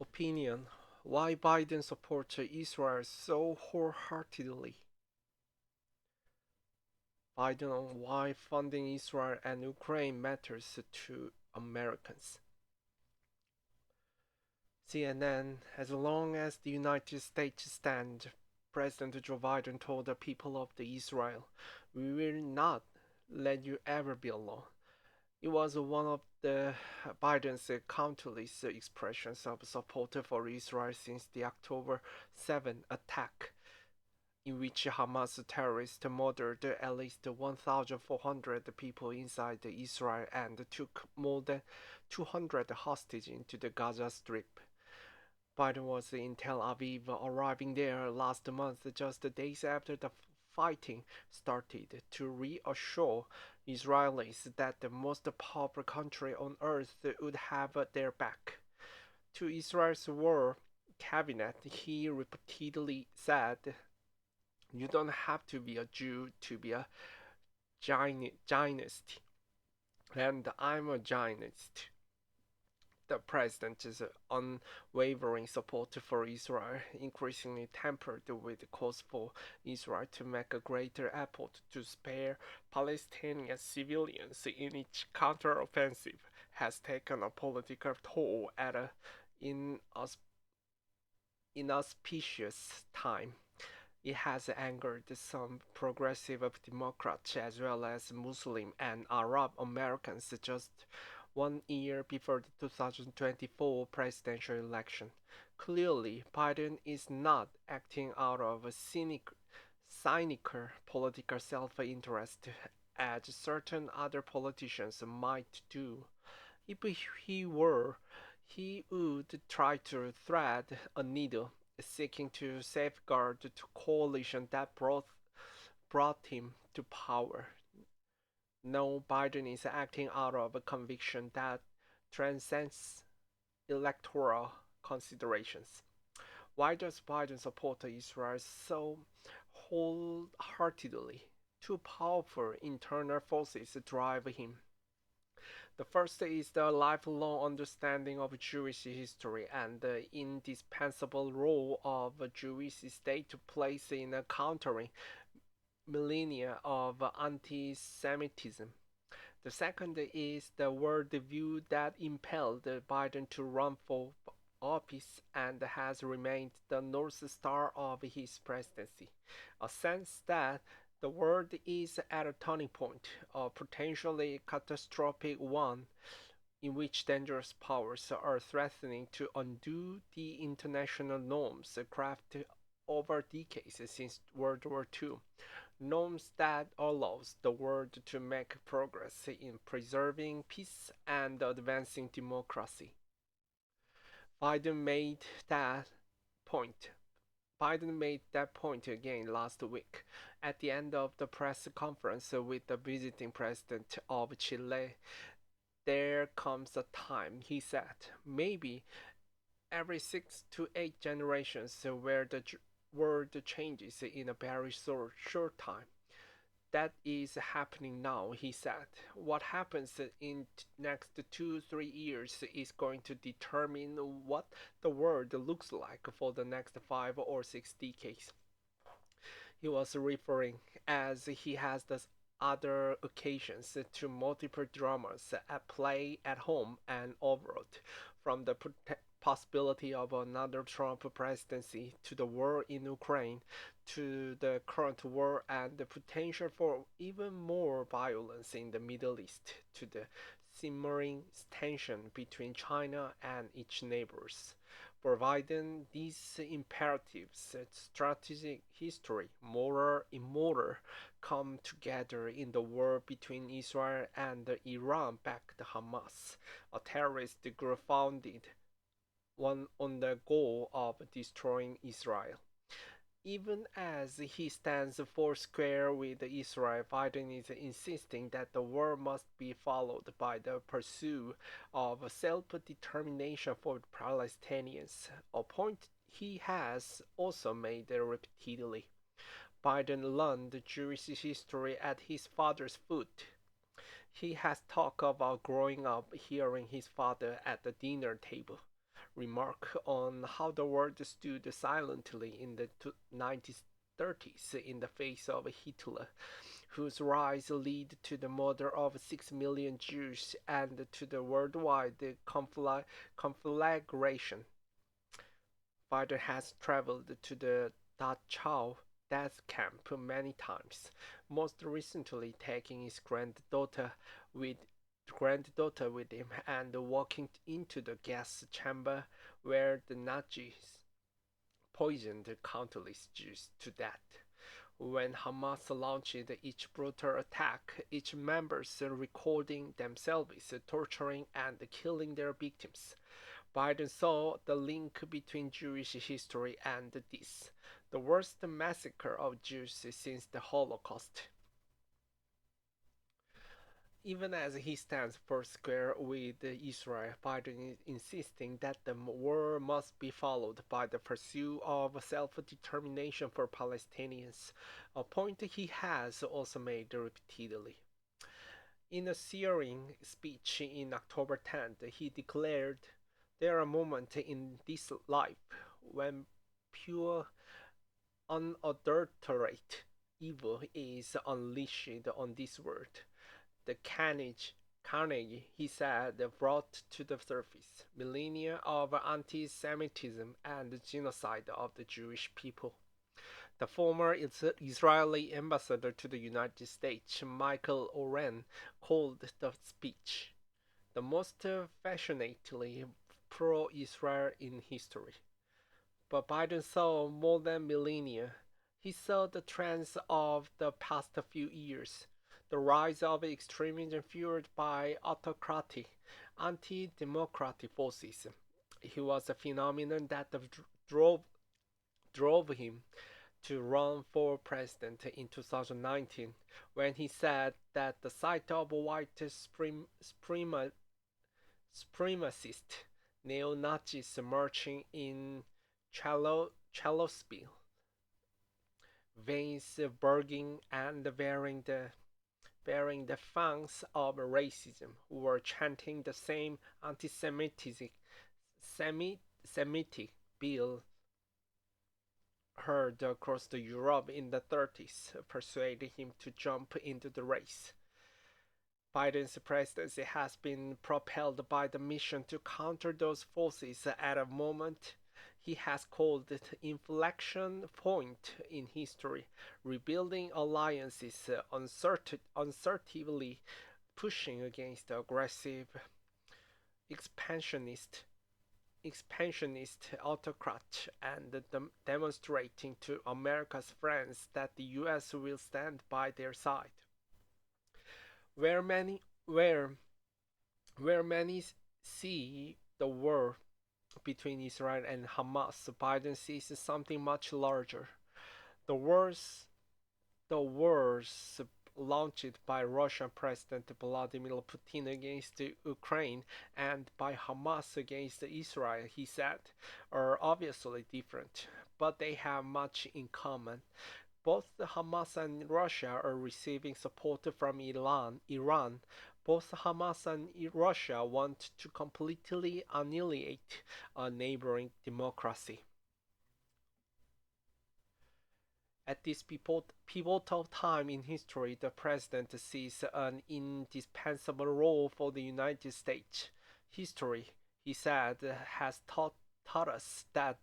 Opinion: why Biden supports Israel so wholeheartedly. Biden on why funding Israel and Ukraine matters to Americans. CNN: as long as the United States stands, President Joe Biden told the people of Israel, we will not let you ever be alone. It was one of Biden's countless expressions of support for Israel since the October 7 attack, in which Hamas terrorists murdered at least 1,400 people inside Israel and took more than 200 hostages into the Gaza Strip. Biden was in Tel Aviv, arriving there last month just days after the fighting started, to reassure Israelis that the most powerful country on earth would have their back. To Israel's war cabinet, he repeatedly said, you don't have to be a Jew to be a Zionist, and I'm a Zionist. The president's unwavering support for Israel increasingly tempered with calls for Israel to make a greater effort to spare Palestinian civilians in its counteroffensive has taken a political toll at an inauspicious time. It has angered some progressive Democrats as well as Muslim and Arab Americans just 1 year before the 2024 presidential election. Clearly, Biden is not acting out of a cynical political self-interest as certain other politicians might do. If he were, he would try to thread a needle, seeking to safeguard the coalition that brought him to power. No, Biden is acting out of a conviction that transcends electoral considerations. Why does Biden support Israel so wholeheartedly? Two powerful internal forces drive him. The first is the lifelong understanding of Jewish history and the indispensable role of a Jewish state plays in countering millennia of anti-Semitism. The second is the worldview that impelled Biden to run for office and has remained the North Star of his presidency, a sense that the world is at a turning point, a potentially catastrophic one, in which dangerous powers are threatening to undo the international norms crafted over decades since World War II, norms that allows the world to make progress in preserving peace and advancing democracy. Biden made that point. Biden made that point again last week at the end of the press conference with the visiting president of Chile. There comes a time, he said, maybe every 6 to 8 generations where the world changes in a very short time. That is happening now, he said. What happens in next 2 3 years is going to determine what the world looks like for the next 5 or 6 decades. He was referring, as he has the other occasions, to multiple dramas at play at home and abroad, from the possibility of another Trump presidency to the war in Ukraine to the current war and the potential for even more violence in the Middle East to the simmering tension between China and its neighbors. Providing these imperatives, strategic, history, moral, immoral, come together in the war between Israel and the Iran-backed Hamas, a terrorist group founded one on the goal of destroying Israel. Even as he stands foursquare with Israel, Biden is insisting that the war must be followed by the pursuit of self-determination for the Palestinians, a point he has also made repeatedly. Biden learned Jewish history at his father's foot. He has talked about growing up hearing his father at the dinner table remark on how the world stood silently in the 1930s in the face of Hitler, whose rise led to the murder of 6 million Jews and to the worldwide conflagration. Frida has traveled to the Dachau death camp many times, most recently taking his with granddaughter with him and walking into the gas chamber where the Nazis poisoned countless Jews to death. When Hamas launched each brutal attack, each members recording themselves torturing and killing their victims. Biden saw the link between Jewish history and this, the worst massacre of Jews since the Holocaust. Even as he stands foursquare with Israel, Biden is insisting that the war must be followed by the pursuit of self-determination for Palestinians, a point he has also made repeatedly. In a searing speech in October 10th, he declared, "There are moments in this life when pure, unadulterated evil is unleashed on this world. The carnage, he said, brought to the surface millennia of anti-Semitism and genocide of the Jewish people." The former Israeli ambassador to the United States, Michael Oren, called the speech the most passionately pro-Israel in history. But Biden saw more than millennia. He saw the trends of the past few years, the rise of extremism fueled by autocratic, anti-democratic forces. He was a phenomenon that drove him to run for president in 2019 when he said that the sight of white supremacist neo-Nazis marching in Charlottesville, veins burning and bearing the fangs of racism, were chanting the same anti-Semitic Semitic bill heard across the Europe in the 30s, persuaded him to jump into the race. Biden's presidency has been propelled by the mission to counter those forces at a moment he has called it inflection point in history, rebuilding alliances, assertively pushing against aggressive expansionist autocrat and demonstrating to America's friends that the US will stand by their side. Where many where where many see the war between Israel and Hamas, Biden sees something much larger. The wars the wars launched by Russian President Vladimir Putin against Ukraine and by Hamas against Israel, he said, are obviously different, but they have much in common. Both Hamas and Russia are receiving support from Iran. Both Hamas and Russia want to completely annihilate a neighboring democracy. At this pivotal time in history, the president sees an indispensable role for the United States. History, he said, has taught us that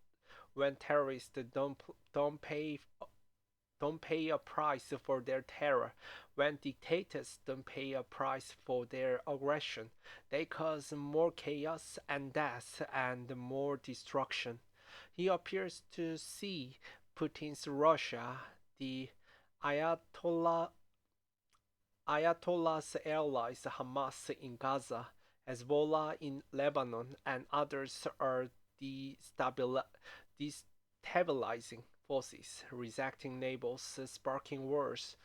when terrorists don't pay don't pay a price for their terror, when dictators don't pay a price for their aggression, they cause more chaos and death and more destruction. He appears to see Putin's Russia, the Ayatollah, Ayatollah's allies Hamas in Gaza, Hezbollah in Lebanon, and others are destabilizing forces, resacting neighbors, sparking wars.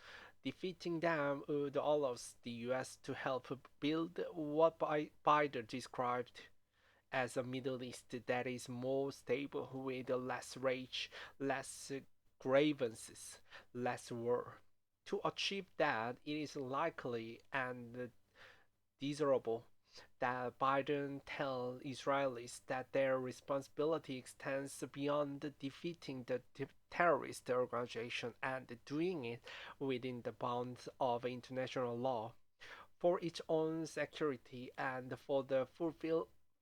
Defeating them would allow the US to help build what Biden described as a Middle East that is more stable with less rage, less grievances, less war. To achieve that, it is likely and desirable that Biden tell Israelis that their responsibility extends beyond defeating the terrorist organization and doing it within the bounds of international law for its own security and for the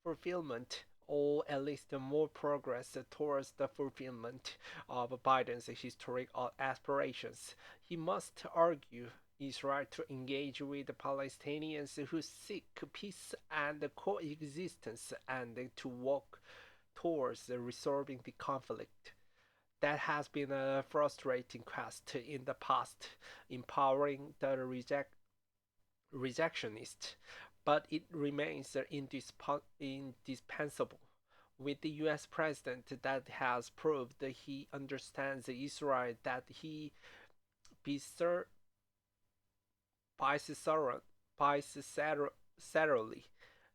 fulfillment or at least more progress towards the fulfillment of Biden's historic aspirations. He must argue Israel to engage with the Palestinians who seek peace and coexistence and to work towards resolving the conflict. That has been a frustrating quest in the past, empowering the rejectionist, but it remains indispensable. With the US president that has proved that he understands Israel, that he viscerally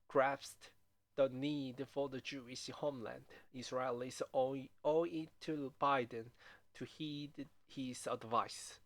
grasped the need for the Jewish homeland, Israelis owe it to Biden to heed his advice.